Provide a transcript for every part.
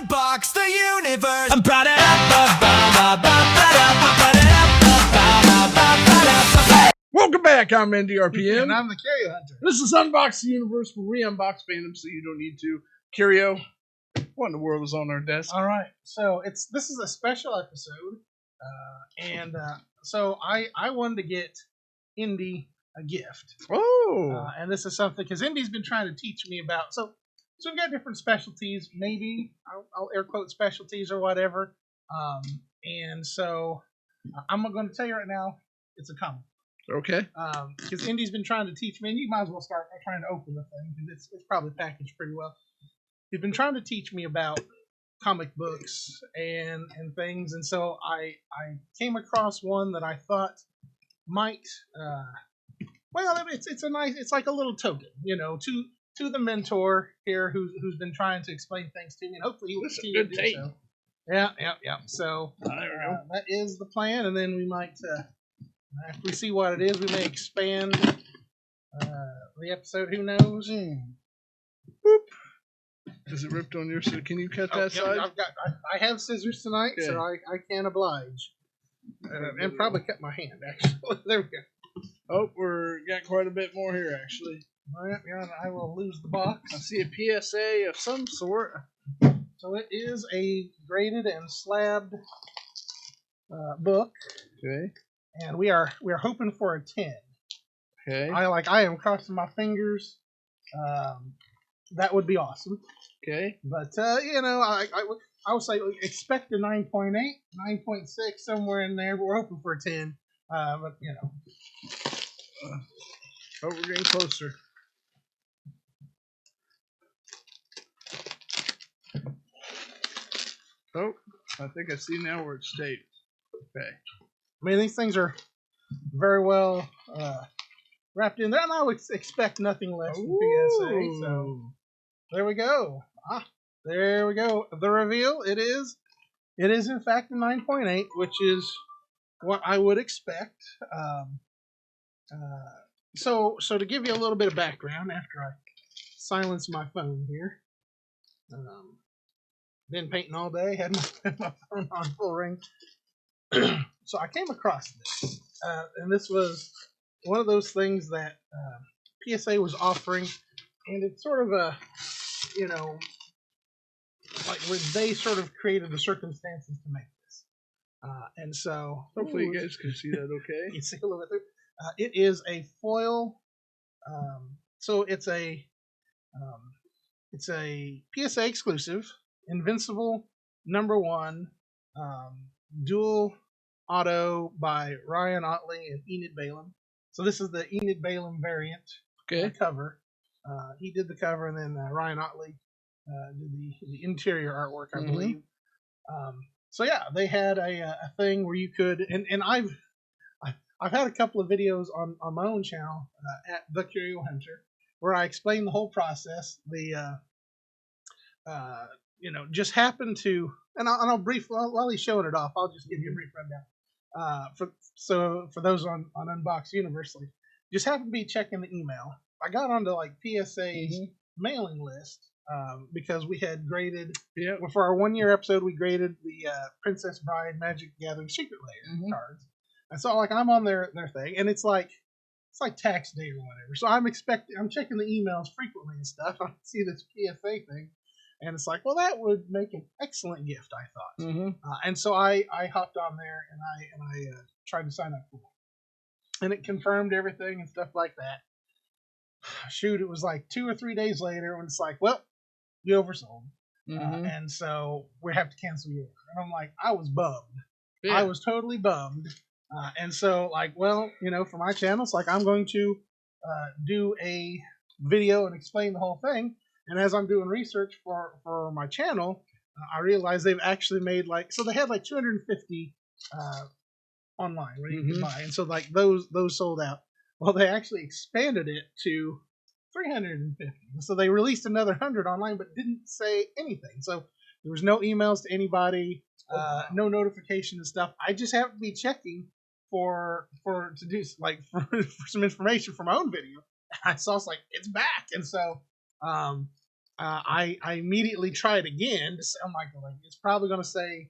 Unbox the Universe. Welcome back, I'm IndieRPM. And I'm the Curio Hunter. This is Unbox the Universe, where we unbox fandoms so you don't need to. Curio, what in the world is on our desk? All right, so this is a special episode, so I wanted to get Indy a gift. Oh! And this is something, because Indy's been trying to teach me about, so we've got different specialties, maybe, I'll air quote specialties or whatever, and so I'm going to tell you right now, it's a comic. Okay. Because Indy's been trying to teach me, and you might as well start by trying to open the thing, because it's probably packaged pretty well. He's been trying to teach me about comic books and things, and so I came across one that I thought might, it's a nice, it's like a little token, you know, to the mentor here who's been trying to explain things to me, and hopefully he will continue to do so. Yeah. So that is the plan, and then we might, after we see what it is, we may expand the episode. Who knows? Boop. Is it ripped on your side? Can you cut that side? I have scissors tonight, okay. So I can oblige. And probably cut my hand, actually. There we go. Oh, we're got quite a bit more here, actually. All right, I will lose the box. I see a PSA of some sort. So it is a graded and slabbed book. Okay. And we are hoping for a 10. Okay. I am crossing my fingers. That would be awesome. Okay. But you know, I would say expect a 9.8, 9.6, somewhere in there. But we're hoping for a 10. But you know. Oh, we're getting closer. Oh, I think I see now where it's taped. Okay. I mean, these things are very well wrapped in there, and I would expect nothing less from PSA. So there we go. There we go. The reveal. It is in fact a 9.8, which is what I would expect. So to give you a little bit of background, after I silence my phone here, been painting all day, had my phone on full ring. So I came across this, and this was one of those things that PSA was offering, and it's sort of a, you know, like where they sort of created the circumstances to make this, and so hopefully you guys can see that. Okay, you see a little bit through. It is a foil, so it's a PSA Exclusive Invincible #1 dual auto by Ryan Ottley and Enid Balam. So this is the Enid Balam Variant cover. He did the cover, and then Ryan Ottley did the interior artwork, I believe. So yeah, they had a thing where you could, and I've had a couple of videos on my own channel at the Curio Hunter where I explain the whole process. You know, just happened to, and I'll briefly, while he's showing it off, I'll just give you a brief rundown. For those on Unbox the Universe, just happened to be checking the email. I got onto like PSA's mailing list because we had graded for our 1-year episode. We graded the Princess Bride Magic Gathering Secret Lair cards, and so like I'm on their thing, and it's like tax day or whatever. So I'm checking the emails frequently and stuff. I see this PSA thing. And it's like, well, that would make an excellent gift, I thought. And so I hopped on there and I tried to sign up for it. And it confirmed everything and stuff like that. Shoot, it was like 2 or 3 days later when it's like, well, you oversold. And so we have to cancel your order. And I'm like, I was bummed. Yeah. I was totally bummed. And so, like, well, you know, for my channel, it's like I'm going to do a video and explain the whole thing. And as I'm doing research for my channel, I realized they've actually made so they had like 250 online where you can buy, and so like those sold out. Well, they actually expanded it to 350. So they released another 100 online, but didn't say anything. So there was no emails to anybody, no notification and stuff. I just have to be checking for some information for my own video. I saw it's like it's back, and so I immediately tried again. I'm like, it's probably going to say,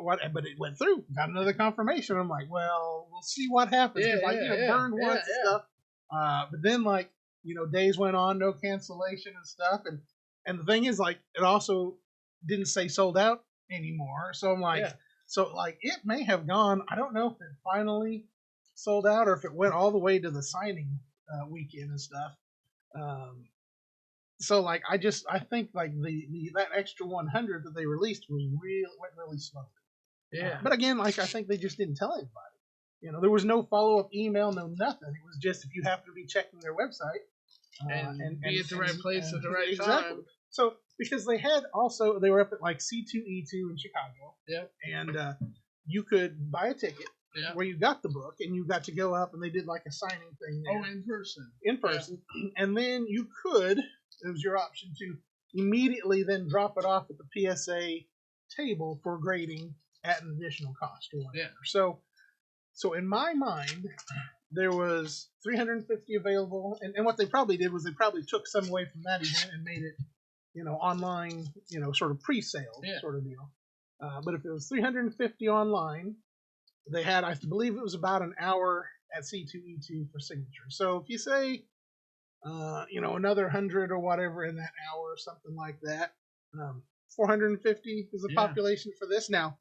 what? But it went through. Got another confirmation. I'm like, well, we'll see what happens. Yeah, Burned once and stuff. But then days went on, no cancellation and stuff. And the thing is, it also didn't say sold out anymore. So I'm like, it may have gone. I don't know if it finally sold out or if it went all the way to the signing weekend and stuff. So I think that extra 100 that they released went really slow. Yeah. But again, I think they just didn't tell anybody. There was no follow up email, no nothing. It was just if you happen to be checking their website and be at the right place at the right exactly. time. So because they were up at C2E2 in Chicago. Yeah. And you could buy a ticket. Yeah. Where you got the book and you got to go up and they did a signing thing there. Oh, in person. Yeah. And then you could, it was your option to immediately then drop it off at the PSA table for grading at an additional cost or whatever. Yeah. So in my mind, there was 350 available, and what they probably did was they probably took some away from that event and made it, online, sort of pre-sale sort of deal. But if it was 350 online, they had, I believe it was about an hour at C2E2 for signature. So if you say, another 100 or whatever in that hour or something like that, 450 is the population for this. Now,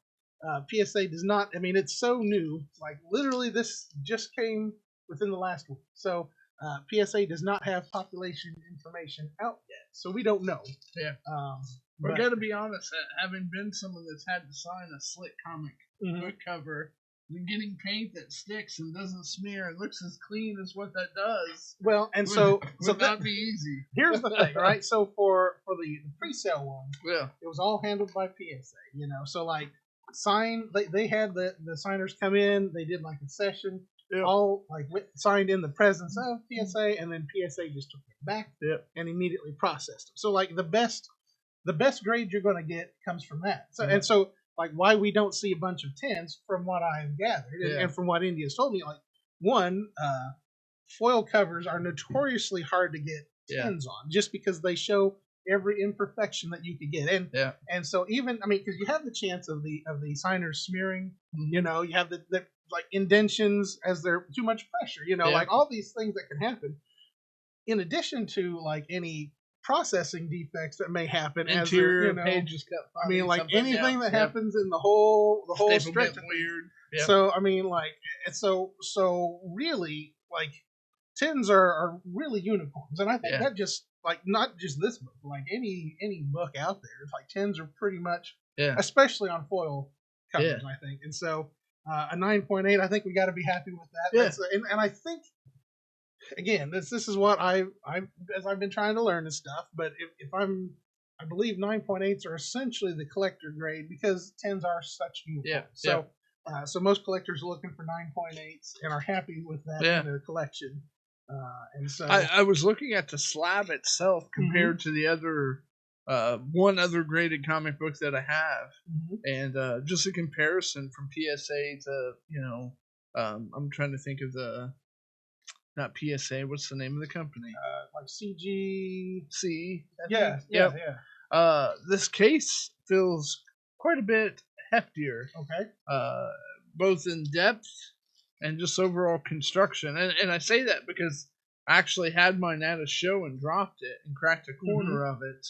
PSA does not, it's so new. Literally this just came within the last week. So PSA does not have population information out yet. So we don't know. Yeah. We're going to be honest, having been someone that's had to sign a slick comic book cover, getting paint that sticks and doesn't smear and looks as clean as what that does. Well, and would not be easy. Here's the thing, right? So for the pre-sale one, it was all handled by PSA. So they had the signers come in, they did a session, all signed in the presence of PSA, and then PSA just took it back and immediately processed them. So the best grade you're going to get comes from that. So and so. Why we don't see a bunch of 10s from what I've gathered and from what India's told me, foil covers are notoriously hard to get 10s on just because they show every imperfection that you could get. And so even, because you have the chance of the signers smearing, you have the indentions as they're too much pressure, all these things that can happen in addition to any processing defects that may happen interior pages cut funny, anything that happens in the whole stretch weird. So so really 10s are really unicorns, and I think that just not just this book, any book out there, 10s are pretty much especially on foil covers, I think. And so a 9.8, I think we got to be happy with that. And I think again, this is what I've been trying to learn and stuff. But I believe 9.8s are essentially the collector grade because 10s are such unicorns. So most collectors are looking for 9.8s and are happy with that in their collection. And so I was looking at the slab itself compared to the other one other graded comic book that I have, and just a comparison from PSA to I'm trying to think of the. Not PSA. What's the name of the company? CGC. This case feels quite a bit heftier. Okay. Both in depth and just overall construction. And I say that because I actually had mine at a show and dropped it and cracked a corner of it.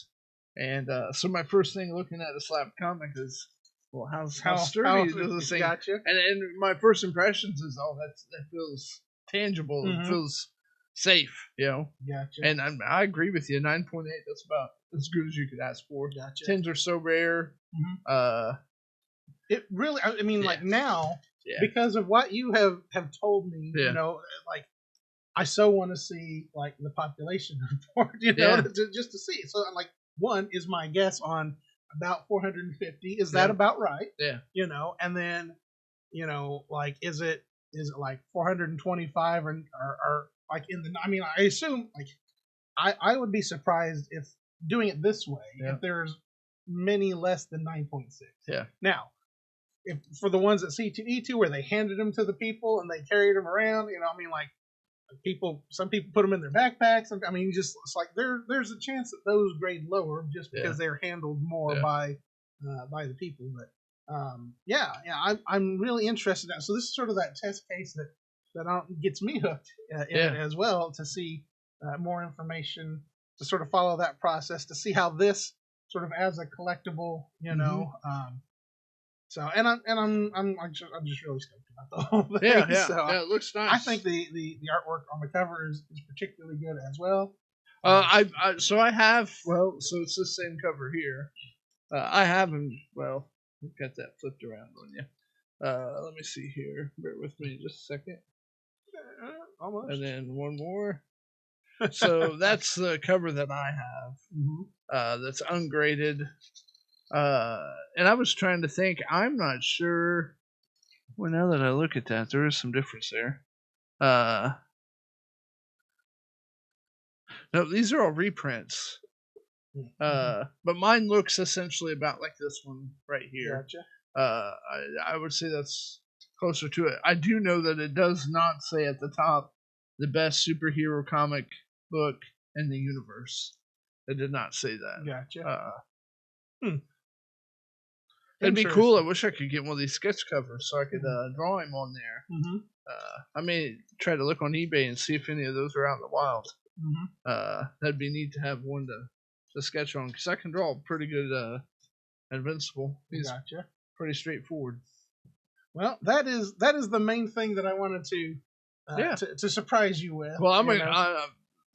And so my first thing looking at the slab comic is, well, how sturdy does this thing? Gotcha. And my first impressions is, that feels tangible. It feels safe, Gotcha. And I agree with you. 9.8, that's about as good as you could ask for. Gotcha. 10s are so rare. It really, now, because of what you have told me, I so want to see the population report, just to see. So one is my guess on about 450. Is that about right? Yeah. And then, is it 425 or in the, I assume I would be surprised if doing it this way, if there's many less than 9.6. Yeah. Now, if for the ones at C2E2 where they handed them to the people and they carried them around, some people put them in their backpacks. I mean, just it's like there's a chance that those grade lower just because they're handled more by the people. But I'm really interested in that. So this is sort of that test case that gets me hooked in it as well, to see more information, to sort of follow that process, to see how this sort of as a collectible, so I'm just really stoked about the whole thing. Yeah, so it looks nice. I think the artwork on the cover is particularly good as well. So it's the same cover here. I haven't got that flipped around on you. Let me see here. Bear with me just a second. Almost. And then one more. So that's the cover that I have. That's ungraded. And I was trying to think. I'm not sure. Well, now that I look at that, there is some difference there. No, these are all reprints. But mine looks essentially about like this one right here. Gotcha. I would say that's closer to it. I do know that it does not say at the top the best superhero comic book in the universe. It did not say that. Gotcha. It'd be cool. I wish I could get one of these sketch covers so I could draw him on there. I may try to look on eBay and see if any of those are out in the wild. That'd be neat to have one to sketch on, because I can draw pretty good Invincible. He's pretty straightforward. Well, that is the main thing that I wanted to surprise you with. Well,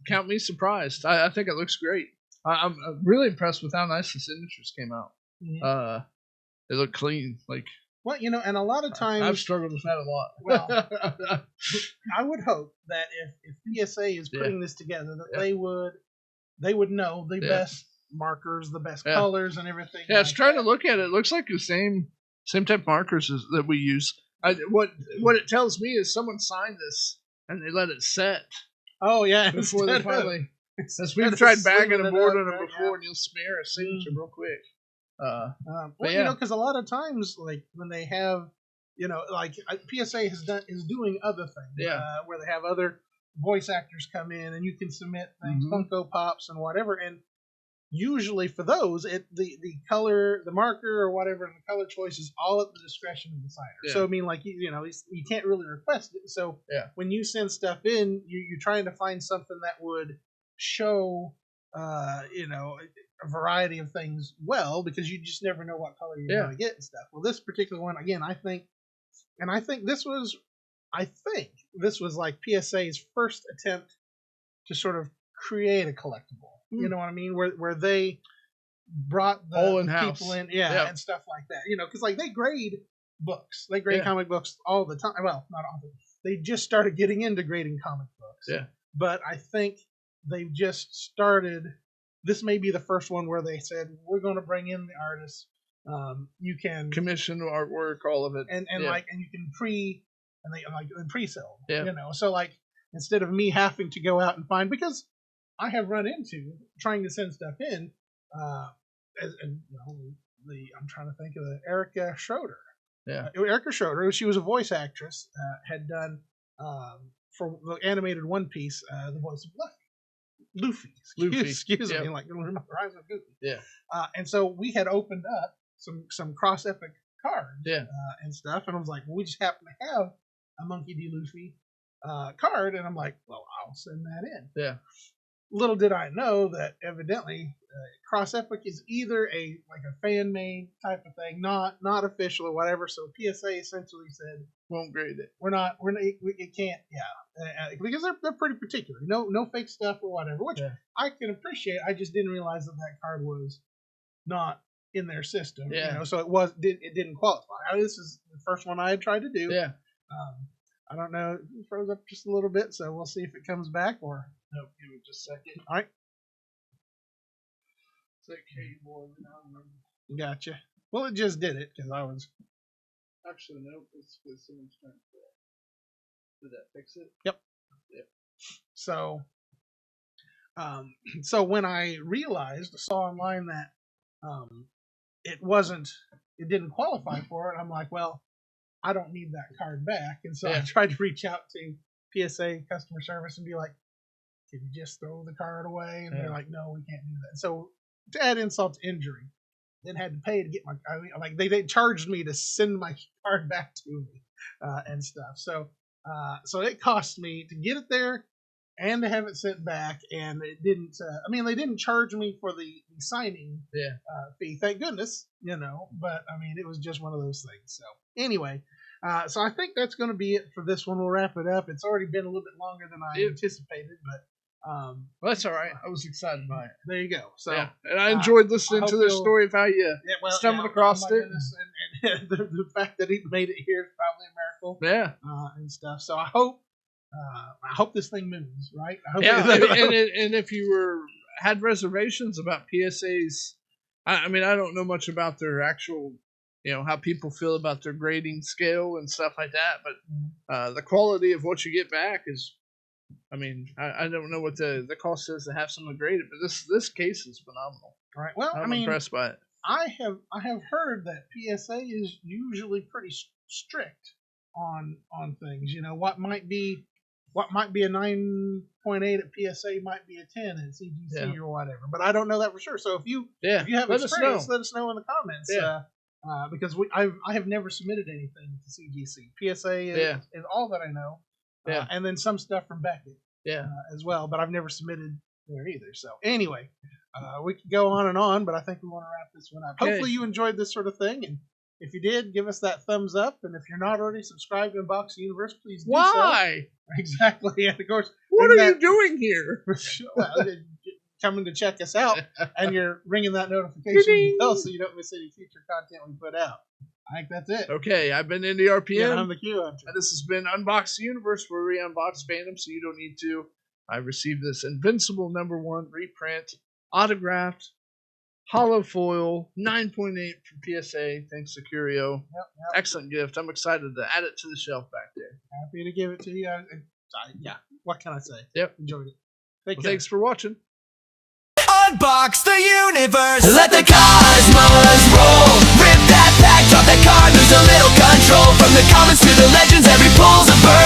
count me surprised. I think it looks great. I'm really impressed with how nice the signatures came out. They look clean. Like, well, and a lot of times I've struggled with that a lot. Well, I would hope that if PSA is putting this together, that they would know the best markers, the best colors, and everything. Yeah, it's trying to look at it. It looks like the same type markers that we use. What it tells me is someone signed this and they let it set. Oh yeah, before they finally. Since we've tried bagging a board on it before, and you'll smear a signature real quick. Because a lot of times, like when they have, like PSA is doing other things, where they have other voice actors come in and you can submit things, Funko Pops and whatever, and usually for those, the color, the marker or whatever, and the color choice is all at the discretion of the signer. Yeah. So I mean, like you can't really request it. So when you send stuff in, you're trying to find something that would show, a variety of things well, because you just never know what color you're going to get and stuff. Well, this particular one, again, I think this was like PSA's first attempt to sort of create a collectible. You know what I mean? Where they brought the people in, and stuff like that. Because like they grade books, they grade comic books all the time. Well, not all the time. They just started getting into grading comic books. Yeah. But I think they've just started. This may be the first one where they said, we're going to bring in the artists. You can commission artwork, all of it, and you can pre-sell. Yeah. So like instead of me having to go out and find, because I have run into trying to send stuff in, I'm trying to think of Erica Schroeder. Yeah, Erica Schroeder. She was a voice actress. Had done for the animated One Piece the voice of Luffy. Excuse me, like Rise of Goofy. Yeah. And so we had opened up some cross epic cards. And stuff, and I was like, well, we just happen to have a Monkey D. Luffy card, and I'm like, well, I'll send that in. Yeah. Little did I know that evidently cross epic is either a fan made type of thing, not official or whatever. So PSA essentially said, won't grade it. It can't. Yeah, because they're pretty particular. No fake stuff or whatever, which I can appreciate. I just didn't realize that card was not in their system. Yeah. So it didn't qualify. This is the first one I had tried to do. Yeah. I don't know. It froze up just a little bit, so we'll see if it comes back or. Nope, give it just a second. All right. It's like keyboard. Gotcha. Well, it just did it because I was. Actually, nope. It's because someone's trying to. Did that fix it? Yep. So, so when I saw online that it didn't qualify for it, I'm like, well, I don't need that card back, and so I tried to reach out to PSA customer service and be like, "Can you just throw the card away?" And they're like, "No, we can't do that." So to add insult to injury, then had to pay to get my like they charged me to send my card back to me and stuff. So it cost me to get it there and to have it sent back, and it didn't. I mean, they didn't charge me for the signing fee, thank goodness, you know. But I mean, it was just one of those things. So anyway, so I think that's going to be it for this one. We'll wrap it up. It's already been a little bit longer than I anticipated, but well, that's all right. I was excited by it. There you go. So, and I enjoyed listening to their story of how you stumbled across it. And the fact that he made it here is probably a miracle. Yeah, and stuff. So I hope this thing moves, right? I hope and if you had reservations about PSAs, I mean, I don't know much about their actual, you know, how people feel about their grading scale and stuff like that, but the quality of what you get back is, I mean, I don't know what the cost is to have someone grade it, but this case is phenomenal. All right. Well, I'm impressed by it. I have heard that PSA is usually pretty strict on things. You know, what might be a 9.8 at PSA might be a 10 at CGC or whatever. But I don't know that for sure. So if you have experience, let us know in the comments. Because I have never submitted anything to CGC. PSA is all that I know. And then some stuff from Beckett as well, but I've never submitted there either. So anyway, we could go on and on, but I think we want to wrap this one up. Okay. Hopefully you enjoyed this sort of thing, and if you did, give us that thumbs up, and if you're not already subscribed to Unbox the Universe, please do so. Why? Exactly, and of course, what are you doing here? Coming to check us out, and you're ringing that notification bell so you don't miss any future content we put out. I think that's it. Okay, I've been IndieRPM. And I'm the Q Hunter. And this has been Unbox the Universe, where we unbox fandom so you don't need to. I received this Invincible #1 reprint, autographed, hollow foil, 9.8 from PSA, thanks to Curio. Yep. Excellent gift. I'm excited to add it to the shelf back there. Happy to give it to you. What can I say? Yep. Enjoyed it. Thanks for watching. Unbox the universe. Let the cosmos roll. Rip that pack, drop that card, lose a little control. From the commons to the legends, every pull's a bird.